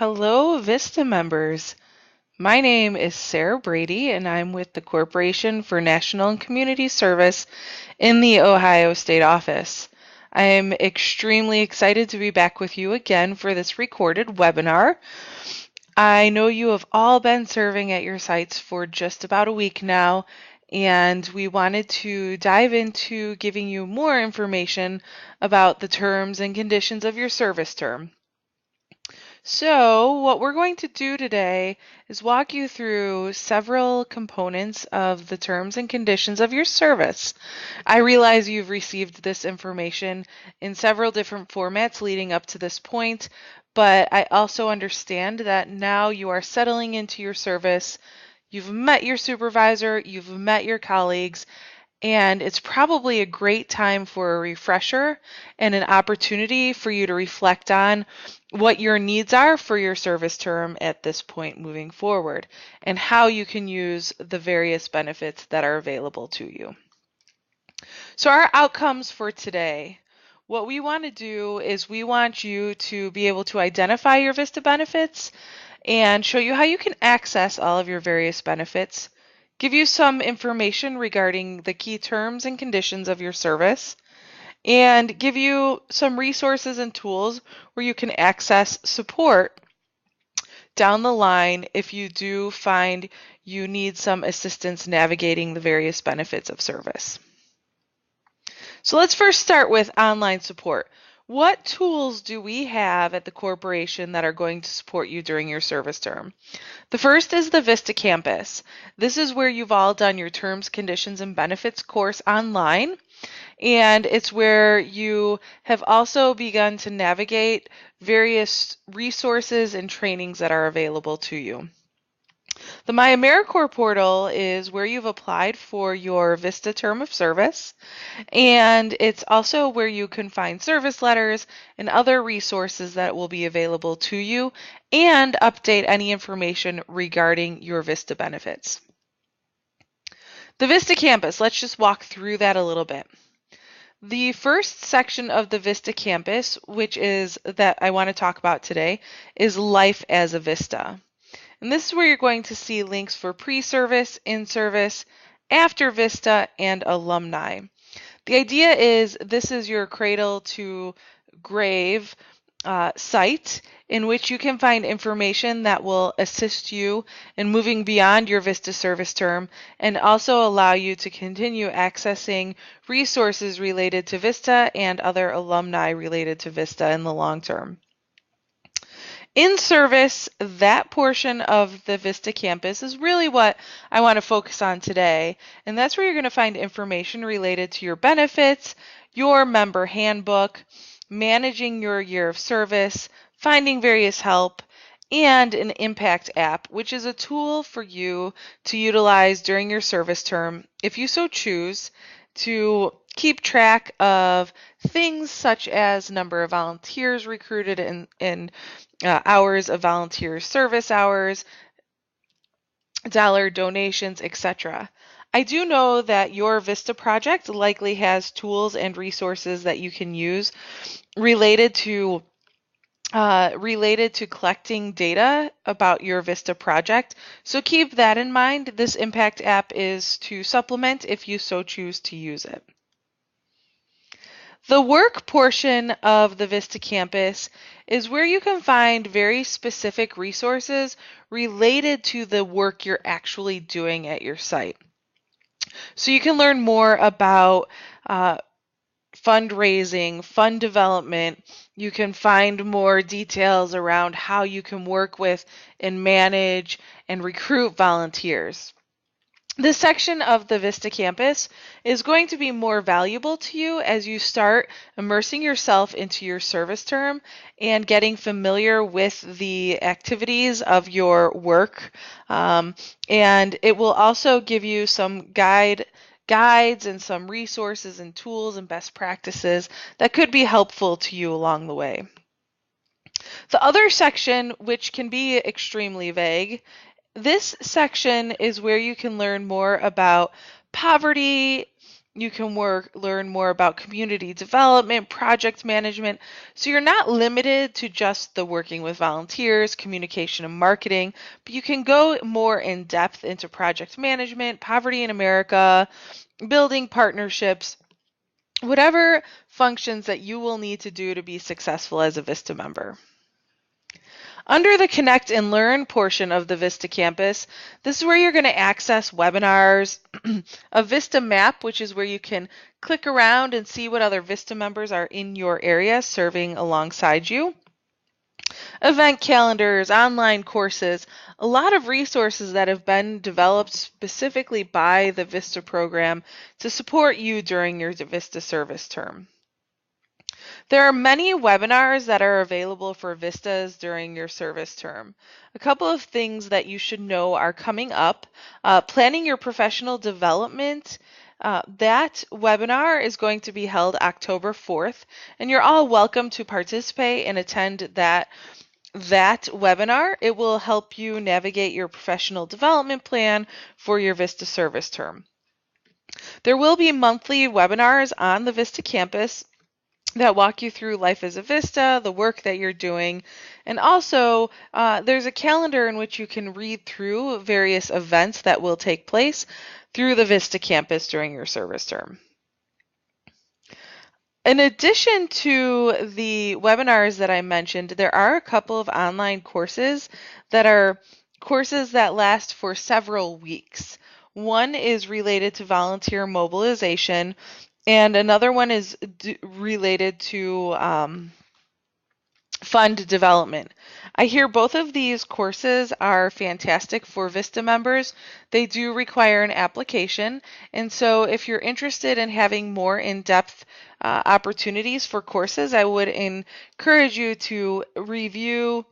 Hello, VISTA members. My name is Sarah Brady, and I'm with the Corporation for National and Community Service in the Ohio State Office. I am extremely excited to be back with you again for this recorded webinar. I know you have all been serving at your sites for just about a week now, and we wanted to dive into giving you more information about the terms and conditions of your service term. So what we're going to do today is walk you through several components of the terms and conditions of your service. I realize you've received this information in several different formats leading up to this point, but I also understand that now you are settling into your service, you've met your supervisor, you've met your colleagues, and it's probably a great time for a refresher and an opportunity for you to reflect on what your needs are for your service term at this point moving forward and how you can use the various benefits that are available to you. So our outcomes for today. What we want to do is we want you to be able to identify your VISTA benefits and show you how you can access all of your various benefits, give you some information regarding the key terms and conditions of your service, and give you some resources and tools where you can access support down the line if you do find you need some assistance navigating the various benefits of service. So let's first start with online support. What tools do we have at the corporation that are going to support you during your service term? The first is the VISTA Campus. This is where you've all done your terms, conditions, and benefits course online, and it's where you have also begun to navigate various resources and trainings that are available to you. The My AmeriCorps portal is where you've applied for your VISTA term of service, and it's also where you can find service letters and other resources that will be available to you and update any information regarding your VISTA benefits. The VISTA Campus, let's just walk through that a little bit. The first section of the VISTA Campus, which is that I want to talk about today, is Life as a VISTA. And this is where you're going to see links for pre-service, in-service, after VISTA, and alumni. The idea is this is your cradle to grave site in which you can find information that will assist you in moving beyond your VISTA service term and also allow you to continue accessing resources related to VISTA and other alumni related to VISTA in the long term. In service, that portion of the VISTA campus is really what I want to focus on today, and that's where you're going to find information related to your benefits, your member handbook, managing your year of service, finding various help, and an impact app, which is a tool for you to utilize during your service term, if you so choose, to keep track of things such as number of volunteers recruited in hours of volunteer service hours, dollar donations, etc. I do know that your VISTA project likely has tools and resources that you can use related to collecting data about your VISTA project. So keep that in mind. This impact app is to supplement if you so choose to use it. The work portion of the VISTA campus is where you can find very specific resources related to the work you're actually doing at your site. So you can learn more about fundraising, fund development. You can find more details around how you can work with and manage and recruit volunteers. This section of the VISTA campus is going to be more valuable to you as you start immersing yourself into your service term and getting familiar with the activities of your work. And it will also give you some guides and some resources and tools and best practices that could be helpful to you along the way. The other section, which can be extremely vague, this section is where you can learn more about poverty You can learn more about community development, project management. So you're not limited to just the working with volunteers, communication and marketing, but you can go more in depth into project management, poverty in America, building partnerships, whatever functions that you will need to do to be successful as a VISTA member. Under the Connect and Learn portion of the VISTA campus, this is where you're going to access webinars, a VISTA map, which is where you can click around and see what other VISTA members are in your area serving alongside you, event calendars, online courses, a lot of resources that have been developed specifically by the VISTA program to support you during your VISTA service term. There are many webinars that are available for VISTAs during your service term. A couple of things that you should know are coming up. Planning your professional development. That webinar is going to be held October 4th, and you're all welcome to participate and attend that webinar. It will help you navigate your professional development plan for your VISTA service term. There will be monthly webinars on the VISTA campus that walk you through life as a VISTA, the work that you're doing, and also there's a calendar in which you can read through various events that will take place through the VISTA campus during your service term. In addition to the webinars that I mentioned, there are a couple of online courses that are courses that last for several weeks. One is related to volunteer mobilization, and another one is related to fund development. I hear both of these courses are fantastic for VISTA members. They do require an application, and so if you're interested in having more in-depth opportunities for courses, I would encourage you to review,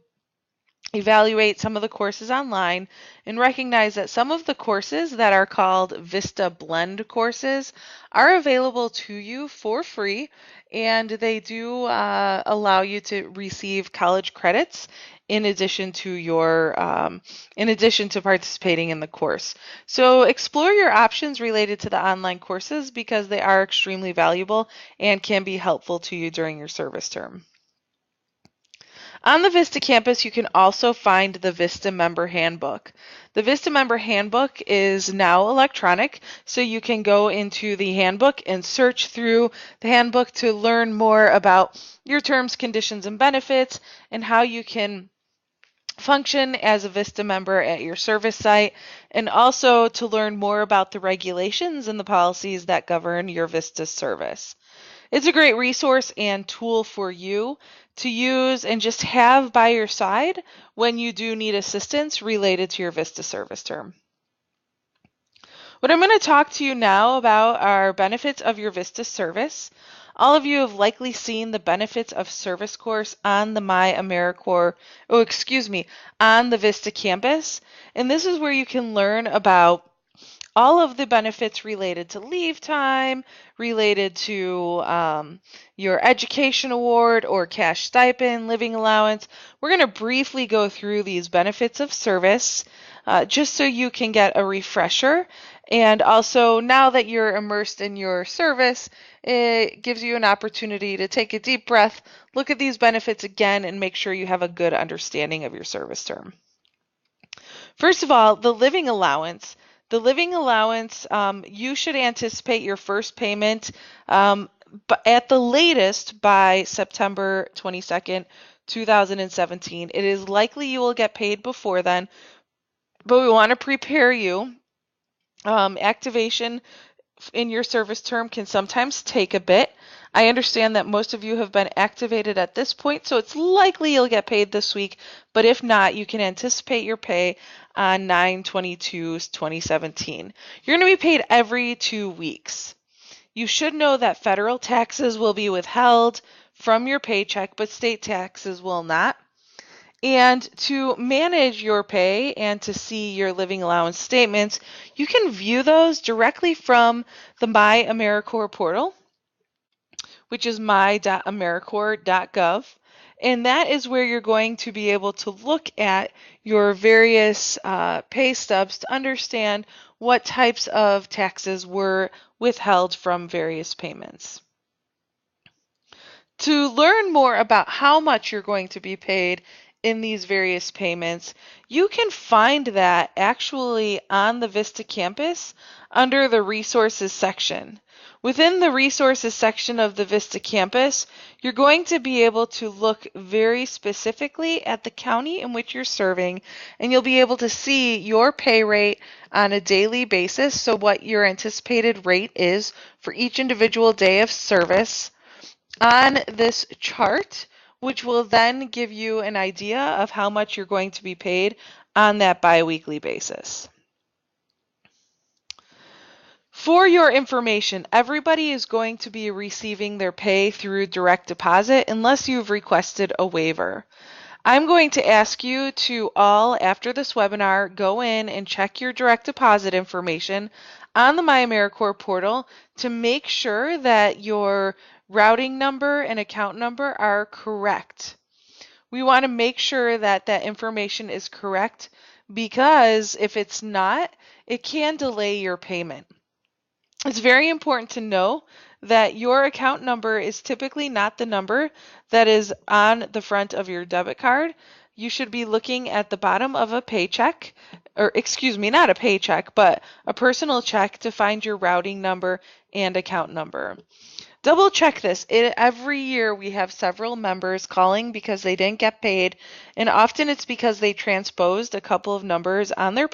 evaluate some of the courses online, and recognize that some of the courses that are called VISTA Blend courses are available to you for free, and they do allow you to receive college credits in addition to participating in the course. So explore your options related to the online courses because they are extremely valuable and can be helpful to you during your service term. On the VISTA campus, you can also find the VISTA Member Handbook. The VISTA Member Handbook is now electronic, so you can go into the handbook and search through the handbook to learn more about your terms, conditions, and benefits, and how you can function as a VISTA member at your service site, and also to learn more about the regulations and the policies that govern your VISTA service. It's a great resource and tool for you to use and just have by your side when you do need assistance related to your VISTA service term. What I'm going to talk to you now about are benefits of your VISTA service. All of you have likely seen the benefits of service course on the on the VISTA campus. And this is where you can learn about all of the benefits related to leave time, related to your education award or cash stipend, living allowance. We're going to briefly go through these benefits of service just so you can get a refresher. And also, now that you're immersed in your service, it gives you an opportunity to take a deep breath, look at these benefits again, and make sure you have a good understanding of your service term. First of all, the living allowance. The living allowance, you should anticipate your first payment but at the latest by September 22nd, 2017. It is likely you will get paid before then, but we want to prepare you. Activation in your service term can sometimes take a bit. I understand that most of you have been activated at this point, so it's likely you'll get paid this week, but if not, you can anticipate your pay on 9/22/2017. You're going to be paid every 2 weeks. You should know that federal taxes will be withheld from your paycheck, but state taxes will not. And to manage your pay and to see your living allowance statements, you can view those directly from the My AmeriCorps portal, which is my.americorps.gov. And that is where you're going to be able to look at your various pay stubs to understand what types of taxes were withheld from various payments. To learn more about how much you're going to be paid in these various payments, you can find that actually on the VISTA campus under the resources section. Within the resources section of the VISTA campus, you're going to be able to look very specifically at the county in which you're serving, and you'll be able to see your pay rate on a daily basis, so what your anticipated rate is for each individual day of service on this chart, which will then give you an idea of how much you're going to be paid on that biweekly basis. For your information, everybody is going to be receiving their pay through direct deposit unless you've requested a waiver. I'm going to ask you to all, after this webinar, go in and check your direct deposit information on the My AmeriCorps portal to make sure that your routing number and account number are correct. We want to make sure that that information is correct, because if it's not, it can delay your payment. It's very important to know that your account number is typically not the number that is on the front of your debit card. You should be looking at the bottom of a paycheck, or excuse me, not a paycheck, but a personal check to find your routing number and account number. Double check this. Every year we have several members calling because they didn't get paid, and often it's because they transposed a couple of numbers on their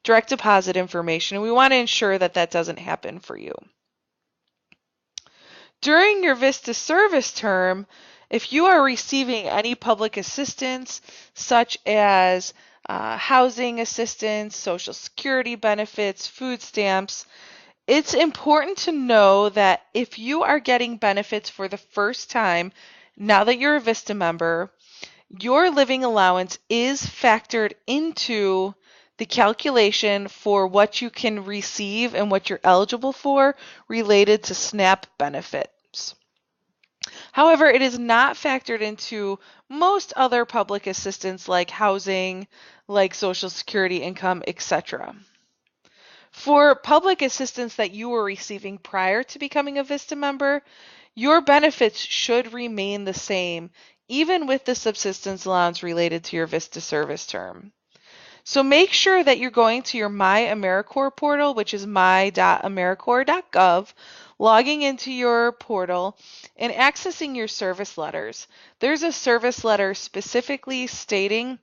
direct deposit information. We want to ensure that that doesn't happen for you. During your VISTA service term, if you are receiving any public assistance, such as housing assistance, Social Security benefits, food stamps, it's important to know that if you are getting benefits for the first time, now that you're a VISTA member, your living allowance is factored into the calculation for what you can receive and what you're eligible for related to SNAP benefits. However, it is not factored into most other public assistance like housing, like Social Security income, etc. For public assistance that you were receiving prior to becoming a VISTA member, your benefits should remain the same, even with the subsistence allowance related to your VISTA service term. So make sure that you're going to your My AmeriCorps portal, which is my.americorps.gov, logging into your portal and accessing your service letters. There's a service letter specifically stating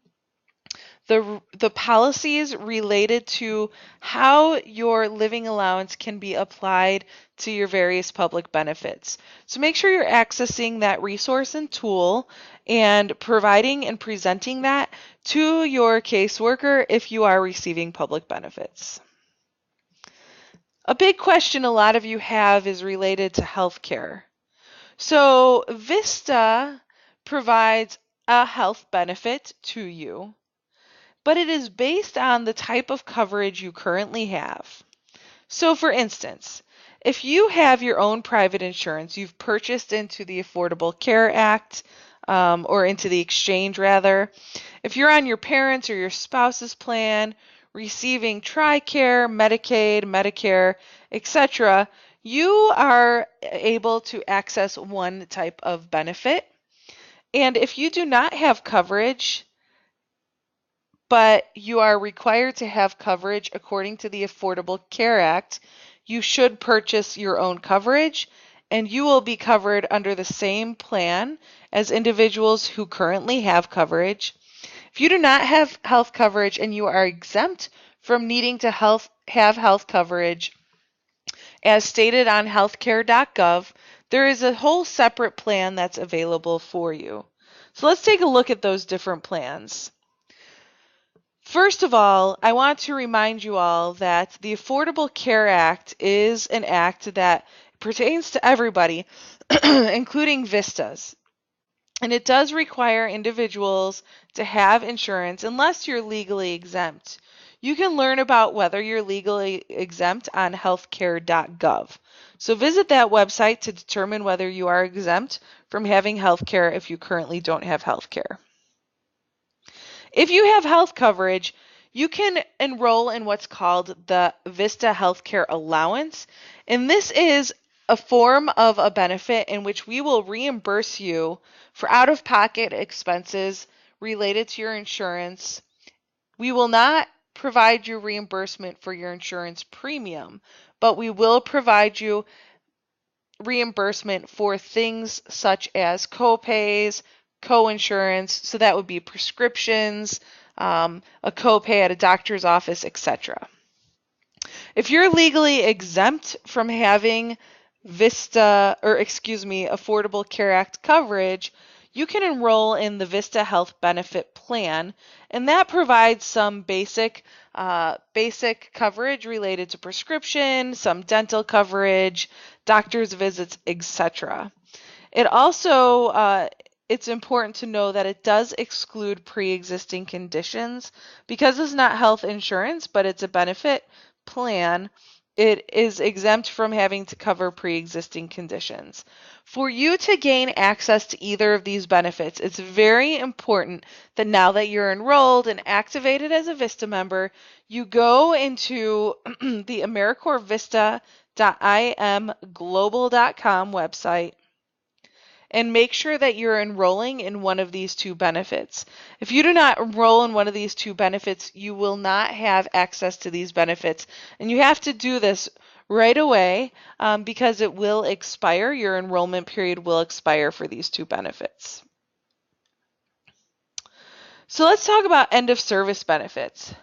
the policies related to how your living allowance can be applied to your various public benefits. So make sure you're accessing that resource and tool and providing and presenting that to your caseworker if you are receiving public benefits. A big question a lot of you have is related to health care. So VISTA provides a health benefit to you, but it is based on the type of coverage you currently have. So for instance, if you have your own private insurance, you've purchased into the Affordable Care Act, or into the exchange rather, if you're on your parents' or your spouse's plan, receiving TRICARE, Medicaid, Medicare, etc., you are able to access one type of benefit. And if you do not have coverage, but you are required to have coverage according to the Affordable Care Act, you should purchase your own coverage, and you will be covered under the same plan as individuals who currently have coverage. If you do not have health coverage and you are exempt from needing to have health coverage, as stated on healthcare.gov, there is a whole separate plan that's available for you. So let's take a look at those different plans. First of all, I want to remind you all that the Affordable Care Act is an act that pertains to everybody, including VISTAs. And it does require individuals to have insurance unless you're legally exempt. You can learn about whether you're legally exempt on healthcare.gov. So visit that website to determine whether you are exempt from having health care if you currently don't have health care. If you have health coverage, you can enroll in what's called the VISTA Healthcare Allowance, and this is a form of a benefit in which we will reimburse you for out-of-pocket expenses related to your insurance. We will not provide you reimbursement for your insurance premium, but we will provide you reimbursement for things such as co-pays, co-insurance, so that would be prescriptions, a copay at a doctor's office, etc. If you're legally exempt from having Affordable Care Act coverage, you can enroll in the VISTA Health Benefit Plan, and that provides some basic coverage related to prescription, some dental coverage, doctor's visits, etc. It also it's important to know that it does exclude pre-existing conditions. Because it's not health insurance, but it's a benefit plan, it is exempt from having to cover pre-existing conditions. For you to gain access to either of these benefits, it's very important that now that you're enrolled and activated as a VISTA member, you go into the AmeriCorps-Vista.imglobal.com website and make sure that you're enrolling in one of these two benefits. If you do not enroll in one of these two benefits, you will not have access to these benefits. And you have to do this right away because it will expire. Your enrollment period will expire for these two benefits. So let's talk about end of service benefits.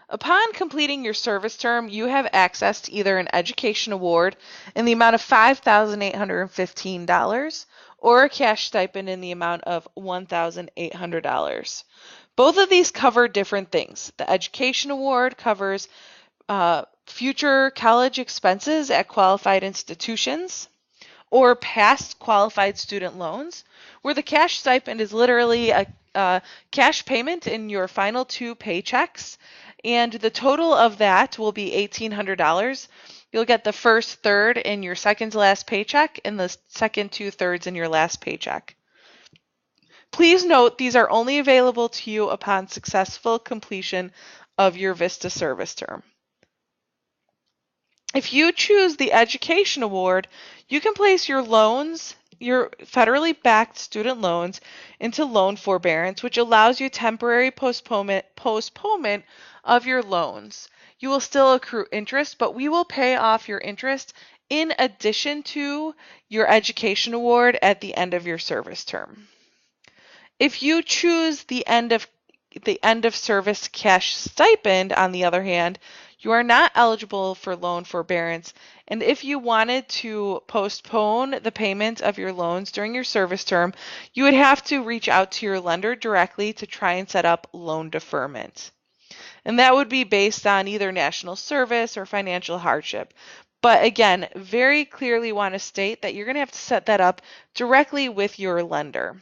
Upon completing your service term, you have access to either an education award in the amount of $5,815 or a cash stipend in the amount of $1,800. Both of these cover different things. The education award covers future college expenses at qualified institutions or past qualified student loans, where the cash stipend is literally a cash payment in your final two paychecks, and the total of that will be $1,800. You'll get the first third in your second to last paycheck and the second 2/3 in your last paycheck. Please note these are only available to you upon successful completion of your VISTA service term. If you choose the Education Award, you can place your loans, your federally backed student loans, into loan forbearance, which allows you temporary postponement of your loans. You will still accrue interest, but we will pay off your interest in addition to your Education Award at the end of your service term. If you choose the end of service cash stipend, on the other hand, you are not eligible for loan forbearance, and if you wanted to postpone the payment of your loans during your service term, you would have to reach out to your lender directly to try and set up loan deferment. And that would be based on either national service or financial hardship. But again, very clearly want to state that you're going to have to set that up directly with your lender.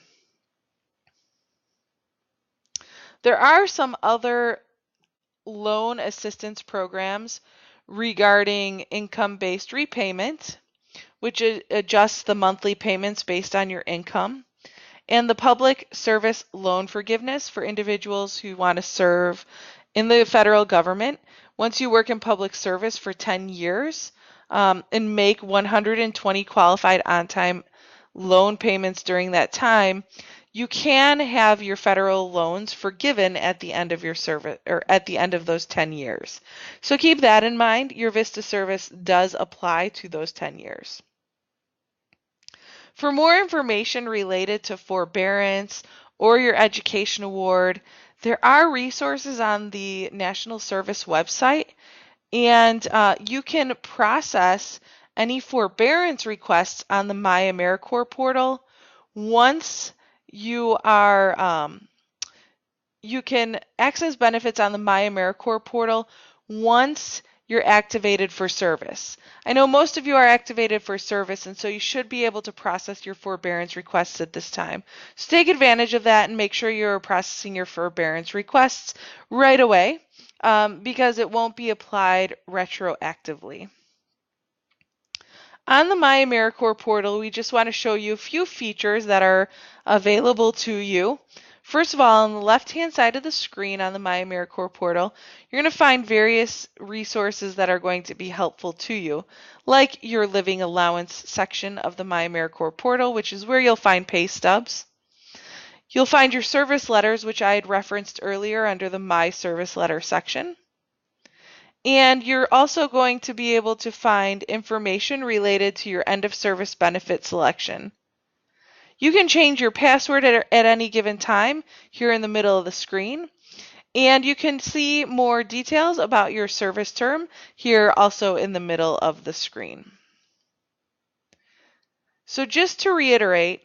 There are some other loan assistance programs regarding income-based repayment, which adjusts the monthly payments based on your income, and the public service loan forgiveness for individuals who want to serve in the federal government. Once you work in public service for 10 years and make 120 qualified on-time loan payments during that time, you can have your federal loans forgiven at the end of your service, or at the end of those 10 years. So keep that in mind. Your VISTA service does apply to those 10 years. For more information related to forbearance or your education award, there are resources on the National Service website, and you can process any forbearance requests on the My AmeriCorps portal. Once you can access benefits on the My AmeriCorps portal once you're activated for service. I know most of you are activated for service, and so you should be able to process your forbearance requests at this time. So take advantage of that and make sure you're processing your forbearance requests right away because it won't be applied retroactively. On the My AmeriCorps portal, we just want to show you a few features that are available to you. First of all, on the left-hand side of the screen on the My AmeriCorps portal, you're going to find various resources that are going to be helpful to you, like your living allowance section of the My AmeriCorps portal, which is where you'll find pay stubs. You'll find your service letters, which I had referenced earlier under the My Service Letter section. And you're also going to be able to find information related to your end of service benefit selection. You can change your password at any given time here in the middle of the screen. And you can see more details about your service term here also in the middle of the screen. So just to reiterate,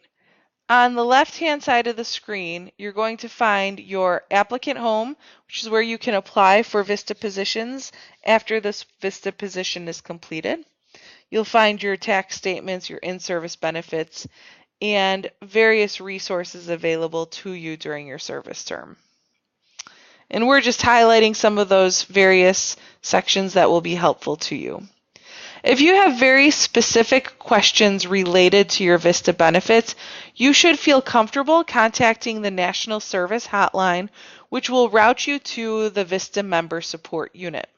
on the left-hand side of the screen, you're going to find your applicant home, which is where you can apply for VISTA positions after this VISTA position is completed. You'll find your tax statements, your in-service benefits, and various resources available to you during your service term. And we're just highlighting some of those various sections that will be helpful to you. If you have very specific questions related to your VISTA benefits, you should feel comfortable contacting the National Service Hotline, which will route you to the VISTA Member Support Unit.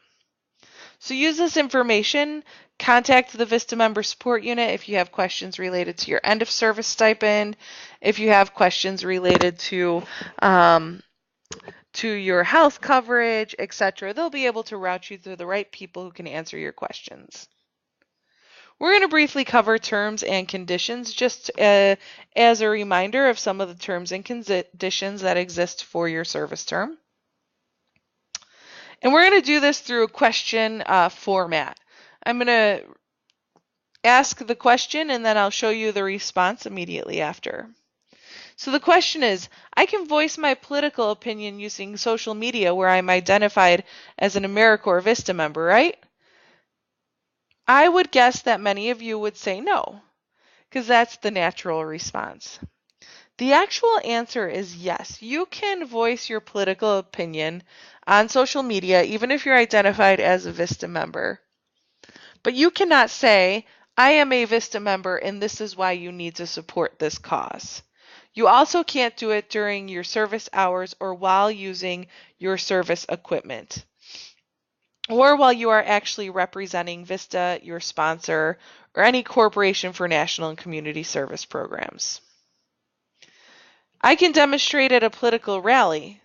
So use this information, contact the VISTA Member Support Unit if you have questions related to your end of service stipend, if you have questions related to your health coverage, etc. They'll be able to route you to the right people who can answer your questions. We're going to briefly cover terms and conditions just as a reminder of some of the terms and conditions that exist for your service term. And we're going to do this through a question format. I'm going to ask the question and then I'll show you the response immediately after. So the question is, I can voice my political opinion using social media where I'm identified as an AmeriCorps VISTA member, right? I would guess that many of you would say no, because that's the natural response. The actual answer is yes. You can voice your political opinion on social media, even if you're identified as a VISTA member. But you cannot say, I am a VISTA member and this is why you need to support this cause. You also can't do it during your service hours or while using your service equipment, or while you are actually representing VISTA, your sponsor, or any corporation for national and community service programs. I can demonstrate at a political rally.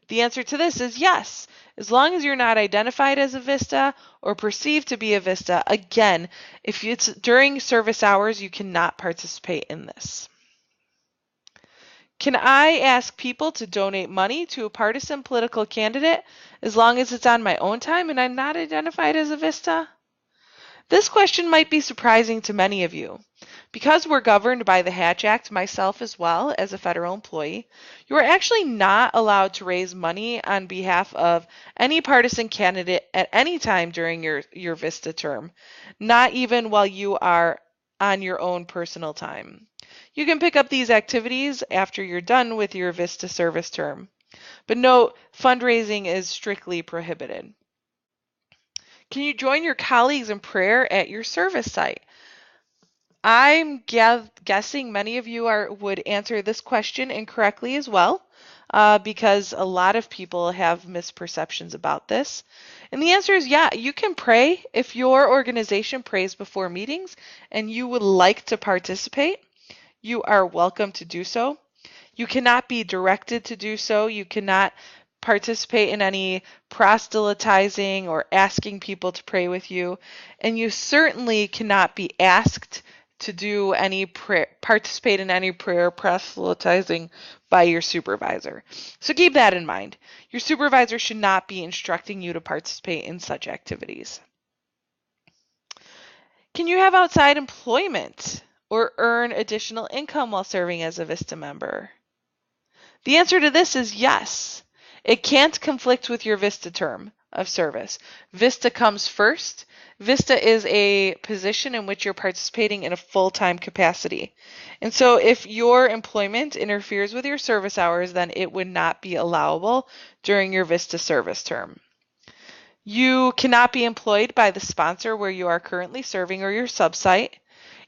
The answer to this is yes, as long as you're not identified as a VISTA or perceived to be a VISTA. Again, if it's during service hours, you cannot participate in this. Can I ask people to donate money to a partisan political candidate as long as it's on my own time and I'm not identified as a VISTA? This question might be surprising to many of you. Because we're governed by the Hatch Act, myself as well as a federal employee, you are actually not allowed to raise money on behalf of any partisan candidate at any time during your VISTA term, not even while you are on your own personal time. You can pick up these activities after you're done with your VISTA service term. But note, fundraising is strictly prohibited. Can you join your colleagues in prayer at your service site? I'm guessing many of you would answer this question incorrectly as well, because a lot of people have misperceptions about this. And the answer is yeah, you can pray if your organization prays before meetings and you would like to participate. You are welcome to do so. You cannot be directed to do so. You cannot participate in any proselytizing or asking people to pray with you. And you certainly cannot be asked to do any participate in any prayer proselytizing by your supervisor. So keep that in mind. Your supervisor should not be instructing you to participate in such activities. Can you have outside employment or earn additional income while serving as a VISTA member? The answer to this is yes. It can't conflict with your VISTA term of service. VISTA comes first. VISTA is a position in which you're participating in a full-time capacity. And so if your employment interferes with your service hours, then it would not be allowable during your VISTA service term. You cannot be employed by the sponsor where you are currently serving or your subsite.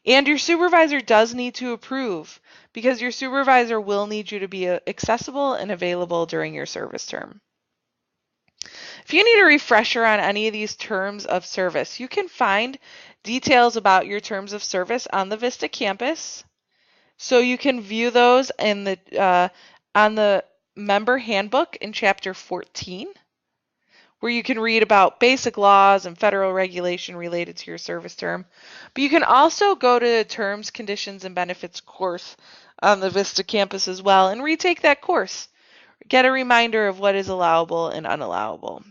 And your supervisor does need to approve because your supervisor will need you to be accessible and available during your service term. If you need a refresher on any of these terms of service, you can find details about your terms of service on the VISTA campus. So you can view those in on the member handbook in chapter 14, where you can read about basic laws and federal regulation related to your service term. But you can also go to the Terms, Conditions, and Benefits course on the VISTA campus as well and retake that course. Get a reminder of what is allowable and unallowable.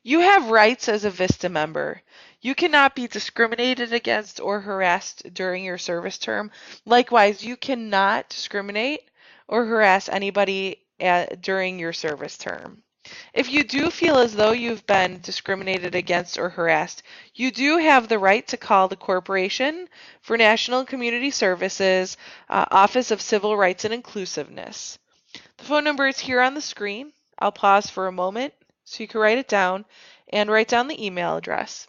You have rights as a VISTA member. You cannot be discriminated against or harassed during your service term. Likewise, you cannot discriminate or harass anybody during your service term. If you do feel as though you've been discriminated against or harassed, you do have the right to call the Corporation for National and Community Services, Office of Civil Rights and Inclusiveness. The phone number is here on the screen. I'll pause for a moment so you can write it down and write down the email address.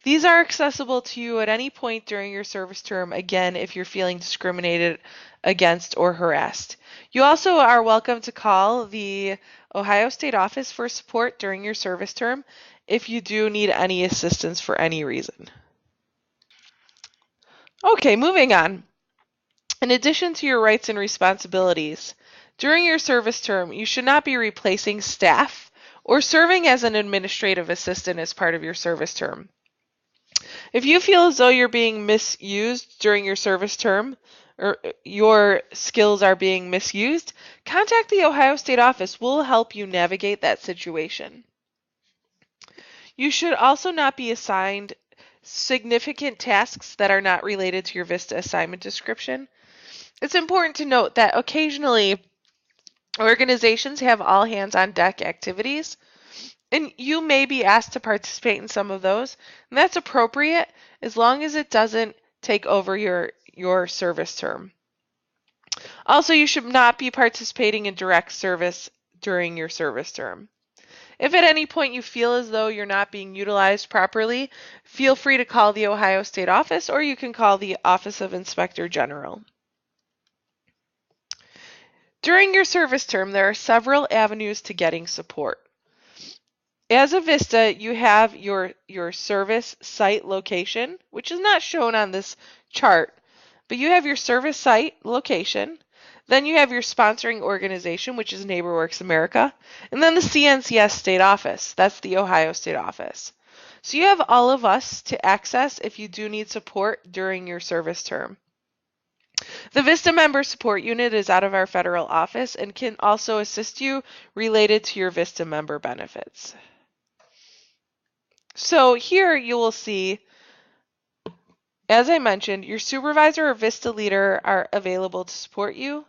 These are accessible to you at any point during your service term, again, if you're feeling discriminated against or harassed. You also are welcome to call the Ohio State Office for support during your service term if you do need any assistance for any reason. Okay, moving on. In addition to your rights and responsibilities, during your service term, you should not be replacing staff or serving as an administrative assistant as part of your service term. If you feel as though you're being misused during your service term, or your skills are being misused, contact the Ohio State Office. We'll help you navigate that situation. You should also not be assigned significant tasks that are not related to your VISTA assignment description. It's important to note that occasionally organizations have all hands on deck activities, and you may be asked to participate in some of those, and that's appropriate as long as it doesn't take over your service term. Also, you should not be participating in direct service during your service term. If at any point you feel as though you're not being utilized properly, feel free to call the Ohio State Office, or you can call the Office of Inspector General. During your service term, there are several avenues to getting support. As a VISTA, you have your service site location, which is not shown on this chart, but you have your service site location. Then you have your sponsoring organization, which is NeighborWorks America, and then the CNCS state office. That's the Ohio State Office. So you have all of us to access if you do need support during your service term. The VISTA Member Support Unit is out of our federal office and can also assist you related to your VISTA member benefits. So here you will see, as I mentioned, your supervisor or VISTA leader are available to support you.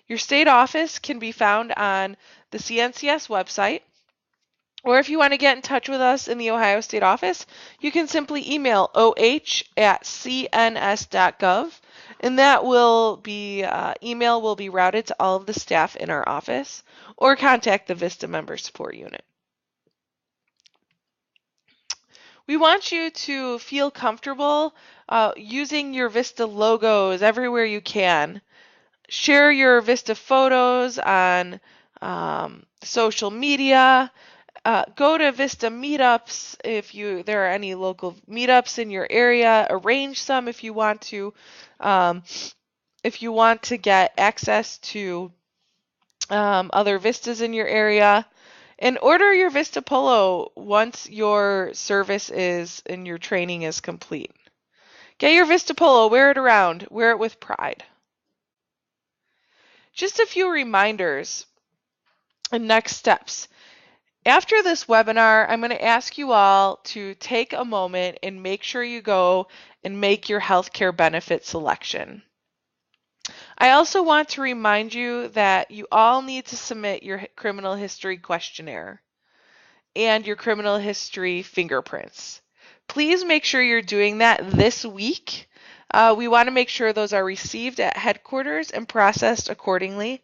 Your state office can be found on the CNCS website, or if you want to get in touch with us in the Ohio State Office, you can simply email oh@cns.gov, and that will be email will be routed to all of the staff in our office, or contact the VISTA Member Support Unit. We want you to feel comfortable using your VISTA logos everywhere you can. Share your VISTA photos on social media. Go to VISTA meetups if there are any local meetups in your area. Arrange some if you want to. If you want to get access to other VISTAs in your area. And order your VISTA polo once your service is and your training is complete. Get your VISTA polo, wear it around, wear it with pride. Just a few reminders and next steps. After this webinar, I'm going to ask you all to take a moment and make sure you go and make your healthcare benefit selection. I also want to remind you that you all need to submit your criminal history questionnaire and your criminal history fingerprints. Please make sure you're doing that this week. We want to make sure those are received at headquarters and processed accordingly.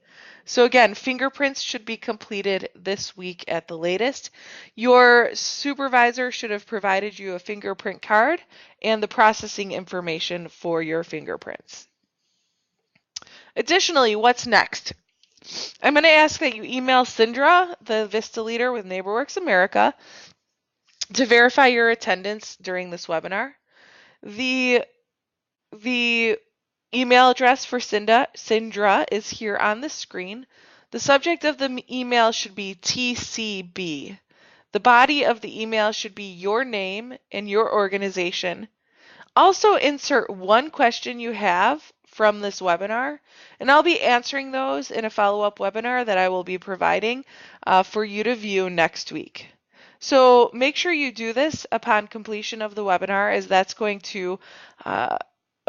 So again, fingerprints should be completed this week at the latest. Your supervisor should have provided you a fingerprint card and the processing information for your fingerprints. Additionally, what's next? I'm going to ask that you email Cindra, the VISTA leader with NeighborWorks America, to verify your attendance during this webinar. The email address for Cindra is here on the screen. The subject of the email should be TCB. The body of the email should be your name and your organization. Also insert one question you have from this webinar, and I'll be answering those in a follow-up webinar that I will be providing for you to view next week. So make sure you do this upon completion of the webinar, as that's going to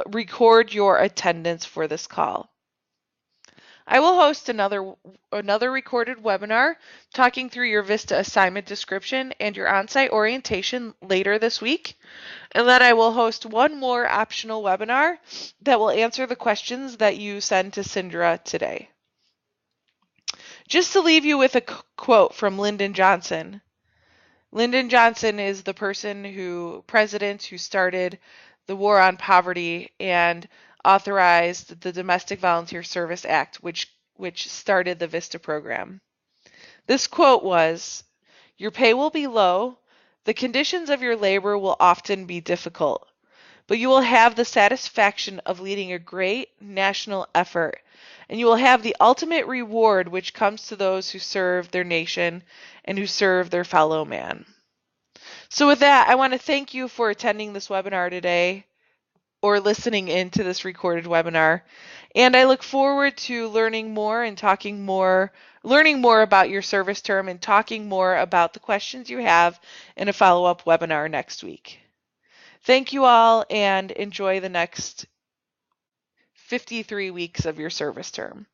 record your attendance for this call. I will host another recorded webinar talking through your VISTA assignment description and your on-site orientation later this week. And then I will host one more optional webinar that will answer the questions that you send to Cindra today. Just to leave you with a quote from Lyndon Johnson. Lyndon Johnson is the president who started the War on Poverty and authorized the Domestic Volunteer Service Act, which started the VISTA program. This quote was, "Your pay will be low, the conditions of your labor will often be difficult, but you will have the satisfaction of leading a great national effort, and you will have the ultimate reward which comes to those who serve their nation and who serve their fellow man." So with that, I want to thank you for attending this webinar today or listening in to this recorded webinar. And I look forward to learning more about your service term and talking more about the questions you have in a follow-up webinar next week. Thank you all, and enjoy the next 53 weeks of your service term.